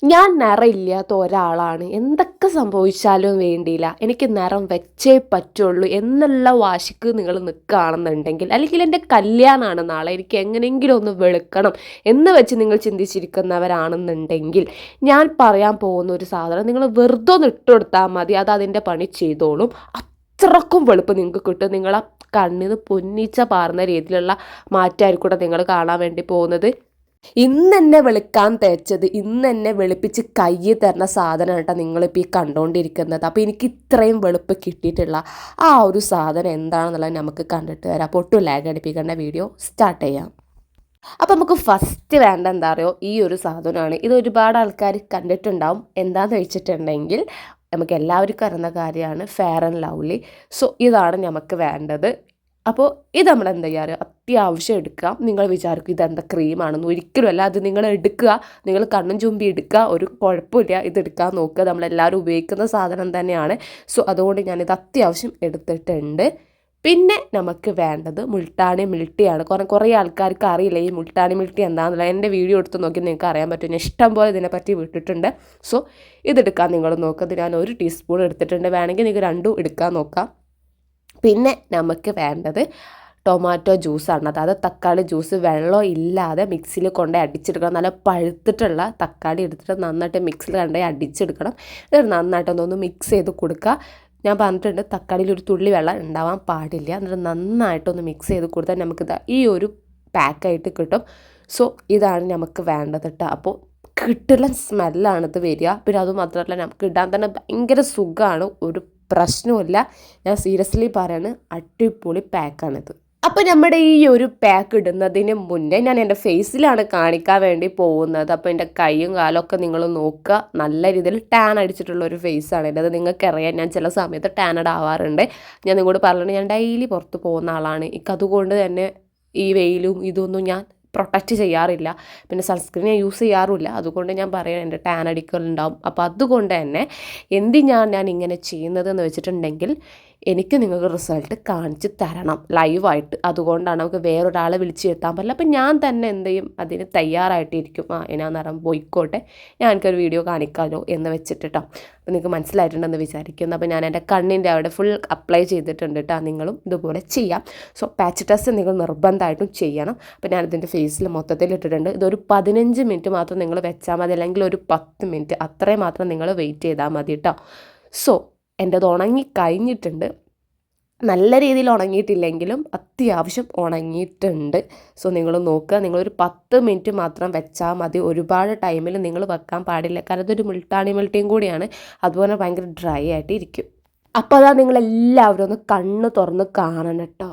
ഞാൻ നിറമില്ലാത്ത ഒരാളാണ്, എന്തൊക്കെ സംഭവിച്ചാലും വേണ്ടിയില്ല, എനിക്ക് നിറം വെച്ചേ പറ്റുള്ളൂ എന്നുള്ള വാശിക്ക് നിങ്ങൾ നിൽക്കുകയാണെന്നുണ്ടെങ്കിൽ, അല്ലെങ്കിൽ എൻ്റെ കല്യാണമാണ് നാളെ, എനിക്ക് എങ്ങനെയെങ്കിലും ഒന്ന് വെളുക്കണം എന്ന് വെച്ച് നിങ്ങൾ ചിന്തിച്ചിരിക്കുന്നവരാണെന്നുണ്ടെങ്കിൽ, ഞാൻ പറയാൻ പോകുന്ന ഒരു സാധനം നിങ്ങൾ വെറുതെ ഒന്ന് ഇട്ട് കൊടുത്താൽ മതി, അത് അതിൻ്റെ പണി ചെയ്തോളും. അത്രക്കും വെളുപ്പ് നിങ്ങൾക്ക് കിട്ടും. നിങ്ങളെ കണ്ണിന് പൊന്നിച്ച പാർന്ന രീതിയിലുള്ള മാറ്റമായിരിക്കും നിങ്ങൾ കാണാൻ വേണ്ടി പോകുന്നത്. ഇന്ന് എന്നെ വെളുക്കാൻ തേച്ചത്, ഇന്ന് എന്നെ വെളുപ്പിച്ച് കയ്യിൽ തരുന്ന സാധനം കേട്ടോ നിങ്ങളിപ്പോൾ ഈ കണ്ടുകൊണ്ടിരിക്കുന്നത്. അപ്പോൾ എനിക്ക് ഇത്രയും വെളുപ്പ് കിട്ടിയിട്ടുള്ള ആ ഒരു സാധനം എന്താണെന്നുള്ളത് നമുക്ക് കണ്ടിട്ട് വരാം. അപ്പോൾ ഒട്ടും ലാഗ് അടിപ്പിക്കേണ്ട, വീഡിയോ സ്റ്റാർട്ട് ചെയ്യാം. അപ്പോൾ നമുക്ക് ഫസ്റ്റ് വേണ്ട എന്താ പറയുക, ഈ ഒരു സാധനമാണ്. ഇത് ഒരുപാട് ആൾക്കാർ കണ്ടിട്ടുണ്ടാവും. എന്താണെന്ന് വെച്ചിട്ടുണ്ടെങ്കിൽ നമുക്ക് എല്ലാവർക്കും അറിയുന്ന കാര്യമാണ് ഫെയർ ആൻഡ് ലവ്ലി. സോ ഇതാണ് നമുക്ക് വേണ്ടത്. അപ്പോൾ ഇത് നമ്മൾ എന്താ ചെയ്യുക, അത്യാവശ്യം എടുക്കുക. നിങ്ങൾ വിചാരിക്കും ഇതെന്താ ക്രീമാണെന്ന്, ഒരിക്കലും അല്ല. അത് നിങ്ങൾ എടുക്കുക, നിങ്ങൾ കണ്ണും ചുമ്പി എടുക്കുക, ഒരു കുഴപ്പമില്ല, ഇത് എടുക്കാൻ നോക്കുക. നമ്മളെല്ലാവരും ഉപയോഗിക്കുന്ന സാധനം തന്നെയാണ്. സോ അതുകൊണ്ട് ഞാനിത് അത്യാവശ്യം എടുത്തിട്ടുണ്ട്. പിന്നെ നമുക്ക് വേണ്ടത് മുൾട്ടാണി മിൽട്ടിയാണ്. കുറേ ആൾക്കാർക്ക് അറിയില്ല ഈ മുൾട്ടാണി മിൽട്ടി എന്താണെന്നുള്ളത്. എൻ്റെ വീഡിയോ എടുത്ത് നോക്കി നിങ്ങൾക്ക് അറിയാൻ പറ്റും. ഞാൻ ഇഷ്ടം പോലെ ഇതിനെപ്പറ്റി വിട്ടിട്ടുണ്ട്. സോ ഇതെടുക്കാൻ നിങ്ങൾ നോക്കുക. ഞാൻ 1 ടീസ്പൂൺ എടുത്തിട്ടുണ്ട്, വേണമെങ്കിൽ നിങ്ങൾക്ക് 2 എടുക്കാൻ നോക്കാം. പിന്നെ നമുക്ക് വേണ്ടത് ടൊമാറ്റോ ജ്യൂസാണ്. അതായത് തക്കാളി ജ്യൂസ് വെള്ളം ഇല്ലാതെ മിക്സിയിൽ കൊണ്ടുപോയി അടിച്ചെടുക്കണം. നല്ല പഴുത്തിട്ടുള്ള തക്കാളി എടുത്തിട്ട് നന്നായിട്ട് മിക്സിയിൽ കൊണ്ടുപോയി അടിച്ചെടുക്കണം. ഇത് നന്നായിട്ടൊന്ന് മിക്സ് ചെയ്ത് കൊടുക്കുക. ഞാൻ പറഞ്ഞിട്ടുണ്ട് തക്കാളിയിൽ ഒരു തുള്ളി വെള്ളം ഉണ്ടാവാൻ പാടില്ല. എന്നിട്ട് നന്നായിട്ടൊന്ന് മിക്സ് ചെയ്ത് കൊടുത്താൽ നമുക്കിത് ഈ ഒരു പാക്കായിട്ട് കിട്ടും. സോ ഇതാണ് നമുക്ക് വേണ്ടത് കേട്ടോ. അപ്പോൾ കിട്ടുന്ന സ്മെല്ലാണിത് വരിക. പിന്നെ അതുമാത്രമല്ല നമുക്ക് ഇടാൻ തന്നെ ഭയങ്കര സുഖമാണ്, ഒരു പ്രശ്നമില്ല. ഞാൻ സീരിയസ്ലി പറയാണ്, അടിപൊളി പാക്കാണിത്. അപ്പോൾ നമ്മുടെ ഈ ഒരു പാക്ക് ഇടുന്നതിന് മുന്നേ ഞാൻ എൻ്റെ ഫേസിലാണ് കാണിക്കാൻ വേണ്ടി പോകുന്നത്. അപ്പോൾ എൻ്റെ കൈയും കാലൊക്കെ നിങ്ങൾ നോക്കുക. നല്ല രീതിയിൽ ടാൻ അടിച്ചിട്ടുള്ള ഒരു ഫേസാണ് എൻ്റെ. അത് നിങ്ങൾക്കറിയാം, ഞാൻ ചില സമയത്ത് ടാനഡ് ആവാറുണ്ട്. ഞാൻ നിങ്ങളോട് പറഞ്ഞിട്ട് ഞാൻ ഡെയിലി പുറത്ത് പോകുന്ന ആളാണ്. അതുകൊണ്ട് തന്നെ ഈ വെയിലും ഇതൊന്നും ഞാൻ പ്രൊട്ടക്റ്റ് ചെയ്യാറില്ല. പിന്നെ സൺസ്ക്രീൻ ഞാൻ യൂസ് ചെയ്യാറുമില്ല. അതുകൊണ്ട് ഞാൻ പറയാം എൻ്റെ ടാൻ അടിക്കലുണ്ടാവും. അപ്പോൾ അതുകൊണ്ട് തന്നെ ഞാൻ ഇങ്ങനെ ചെയ്യുന്നതെന്ന് വെച്ചിട്ടുണ്ടെങ്കിൽ, എനിക്ക് നിങ്ങൾക്ക് റിസൾട്ട് കാണിച്ച് തരണം ലൈവായിട്ട്. അതുകൊണ്ടാണ്, നമുക്ക് വേറൊരാളെ വിളിച്ച് എത്താൻ പറ്റില്ല. അപ്പം ഞാൻ തന്നെ എന്ത് ചെയ്യും, അതിന് തയ്യാറായിട്ടിരിക്കും. ഞാൻ നേരം പോയിക്കോട്ടെ, ഞാൻ എനിക്കൊരു വീഡിയോ കാണിക്കാമല്ലോ എന്ന് വെച്ചിട്ട് കേട്ടോ. അപ്പോൾ നിങ്ങൾക്ക് മനസ്സിലായിട്ടുണ്ടെന്ന് വിചാരിക്കുന്നു. അപ്പോൾ ഞാൻ എൻ്റെ കണ്ണിൻ്റെ അവിടെ ഫുൾ അപ്ലൈ ചെയ്തിട്ടുണ്ട് കേട്ടോ. നിങ്ങളും ഇതുപോലെ ചെയ്യാം. സോ പാച്ച് ടെസ്റ്റ് നിങ്ങൾ നിർബന്ധമായിട്ടും ചെയ്യണം. അപ്പോൾ ഞാനിതിൻ്റെ ഫേസിൽ മൊത്തത്തിൽ ഇട്ടിട്ടുണ്ട്. ഇതൊരു 15 മിനിറ്റ് മാത്രം നിങ്ങൾ വെച്ചാൽ മതി, അല്ലെങ്കിൽ ഒരു 10 മിനിറ്റ്, അത്രയും മാത്രം നിങ്ങൾ വെയിറ്റ് ചെയ്താൽ മതി കേട്ടോ. സോ എൻ്റെത് ഉണങ്ങി കഴിഞ്ഞിട്ടുണ്ട്. നല്ല രീതിയിൽ ഉണങ്ങിയിട്ടില്ലെങ്കിലും അത്യാവശ്യം ഉണങ്ങിയിട്ടുണ്ട്. സോ നിങ്ങൾ നോക്കുക, നിങ്ങളൊരു 10 മിനിറ്റ് മാത്രം വെച്ചാൽ മതി. ഒരുപാട് ടൈമിൽ നിങ്ങൾ വെക്കാൻ പാടില്ല, കാരണം ഇതൊരു മിൽട്ടിയും കൂടിയാണ്. അതുപോലെ ഭയങ്കര ഡ്രൈ ആയിട്ട് ഇരിക്കും. അപ്പോൾ അതാ നിങ്ങളെല്ലാവരും ഒന്ന് കണ്ണ് തുറന്ന് കാണണം കേട്ടോ.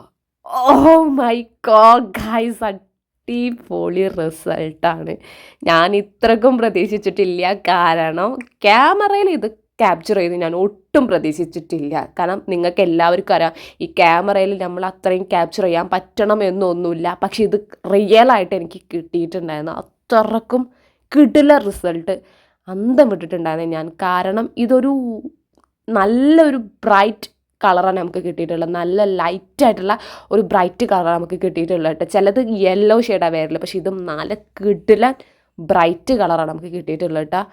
ഓ മൈ ഗോഡ് ഗൈസ്, അടിപൊളി റിസൾട്ടാണ്. ഞാൻ ഇത്രക്കും പ്രതീക്ഷിച്ചിട്ടില്ല. കാരണം ക്യാമറയിൽ ഇത് ക്യാപ്ചർ ചെയ്ത് ഞാൻ ഒട്ടും പ്രതീക്ഷിച്ചിട്ടില്ല. കാരണം നിങ്ങൾക്ക് എല്ലാവർക്കും അറിയാം, ഈ ക്യാമറയിൽ നമ്മൾ അത്രയും ക്യാപ്ചർ ചെയ്യാൻ പറ്റണം എന്നൊന്നുമില്ല. പക്ഷെ ഇത് റിയലായിട്ട് എനിക്ക് കിട്ടിയിട്ടുണ്ടായിരുന്നു. അത്രക്കും കിടില റിസൾട്ട് അന്തം വിട്ടിട്ടുണ്ടായിരുന്നു ഞാൻ. കാരണം ഇതൊരു നല്ലൊരു ബ്രൈറ്റ് കളറാണ് നമുക്ക് കിട്ടിയിട്ടുള്ളത്. നല്ല ലൈറ്റായിട്ടുള്ള ഒരു ബ്രൈറ്റ് കളറാണ് നമുക്ക് കിട്ടിയിട്ടുള്ളത് കേട്ടോ. ചിലത് യെല്ലോ ഷെയ്ഡാണ് വരില്ല, പക്ഷെ ഇതും നല്ല കിടിലൻ ബ്രൈറ്റ് കളറാണ് നമുക്ക് കിട്ടിയിട്ടുള്ളത് കേട്ടോ.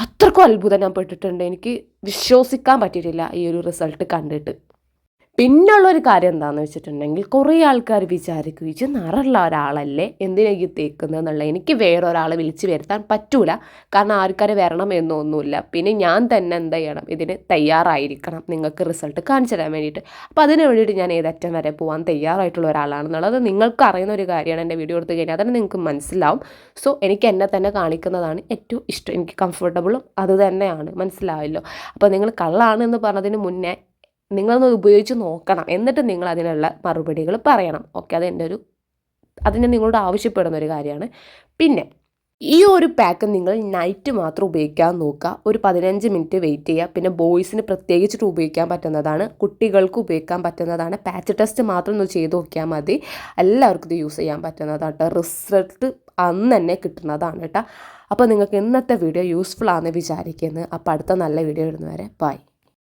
അത്രക്കും അത്ഭുതം ഞാൻ പെട്ടിട്ടുണ്ട്. എനിക്ക് വിശ്വസിക്കാൻ പറ്റിയിട്ടില്ല ഈ ഒരു റിസൾട്ട് കണ്ടിട്ട്. പിന്നുള്ളൊരു കാര്യം എന്താണെന്ന് വെച്ചിട്ടുണ്ടെങ്കിൽ, കുറേ ആൾക്കാർ വിചാരിക്കും ഇത് നിറമുള്ള ഒരാളല്ലേ എന്തിനേക്ക് തേക്കുന്നത് എന്നുള്ള. എനിക്ക് വേറൊരാളെ വിളിച്ച് വരുത്താൻ പറ്റൂല, കാരണം ആൾക്കാരെ വരണം എന്നൊന്നുമില്ല. പിന്നെ ഞാൻ തന്നെ എന്ത് ചെയ്യണം, ഇതിന് തയ്യാറായിരിക്കണം നിങ്ങൾക്ക് റിസൾട്ട് കാണിച്ചു തരാൻ വേണ്ടിയിട്ട്. അപ്പോൾ അതിന് വേണ്ടിയിട്ട് ഞാൻ ഏതറ്റം വരെ പോകാൻ തയ്യാറായിട്ടുള്ള ഒരാളാണെന്നുള്ളത് നിങ്ങൾക്ക് അറിയുന്ന ഒരു കാര്യമാണ്. എൻ്റെ വീഡിയോ എടുത്ത് കഴിഞ്ഞാൽ അതന്നെ നിങ്ങൾക്ക് മനസ്സിലാവും. സോ എനിക്ക് എന്നെ തന്നെ കാണിക്കുന്നതാണ് ഏറ്റവും ഇഷ്ടം, എനിക്ക് കംഫർട്ടബിളും അത് തന്നെയാണ്. മനസ്സിലായല്ലോ? അപ്പോൾ നിങ്ങൾ കള്ളാണെന്ന് പറഞ്ഞതിന് മുന്നേ നിങ്ങളൊന്ന് ഉപയോഗിച്ച് നോക്കണം, എന്നിട്ട് നിങ്ങൾ അതിനുള്ള മറുപടികൾ പറയണം. ഓക്കെ, അതിന് നിങ്ങളോട് ആവശ്യപ്പെടുന്ന ഒരു കാര്യമാണ്. പിന്നെ ഈ ഒരു പാക്ക് നിങ്ങൾ നൈറ്റ് മാത്രം ഉപയോഗിക്കാൻ നോക്കുക. ഒരു 15 മിനിറ്റ് വെയിറ്റ് ചെയ്യുക. പിന്നെ ബോയ്സിന് പ്രത്യേകിച്ചിട്ട് ഉപയോഗിക്കാൻ പറ്റുന്നതാണ്, കുട്ടികൾക്ക് ഉപയോഗിക്കാൻ പറ്റുന്നതാണ്. പാച്ച് ടെസ്റ്റ് മാത്രം ഒന്ന് ചെയ്ത് നോക്കിയാൽ മതി. എല്ലാവർക്കും ഇത് യൂസ് ചെയ്യാൻ പറ്റുന്നതാണ് കേട്ടോ. റിസൾട്ട് അന്ന് തന്നെ കിട്ടുന്നതാണ് കേട്ടോ. അപ്പോൾ നിങ്ങൾക്ക് ഇന്നത്തെ വീഡിയോ യൂസ്ഫുൾ ആണെന്ന് വിചാരിക്കുന്നത്. അപ്പോൾ അടുത്ത നല്ല വീഡിയോ ഇടുന്നവരെ ബൈ.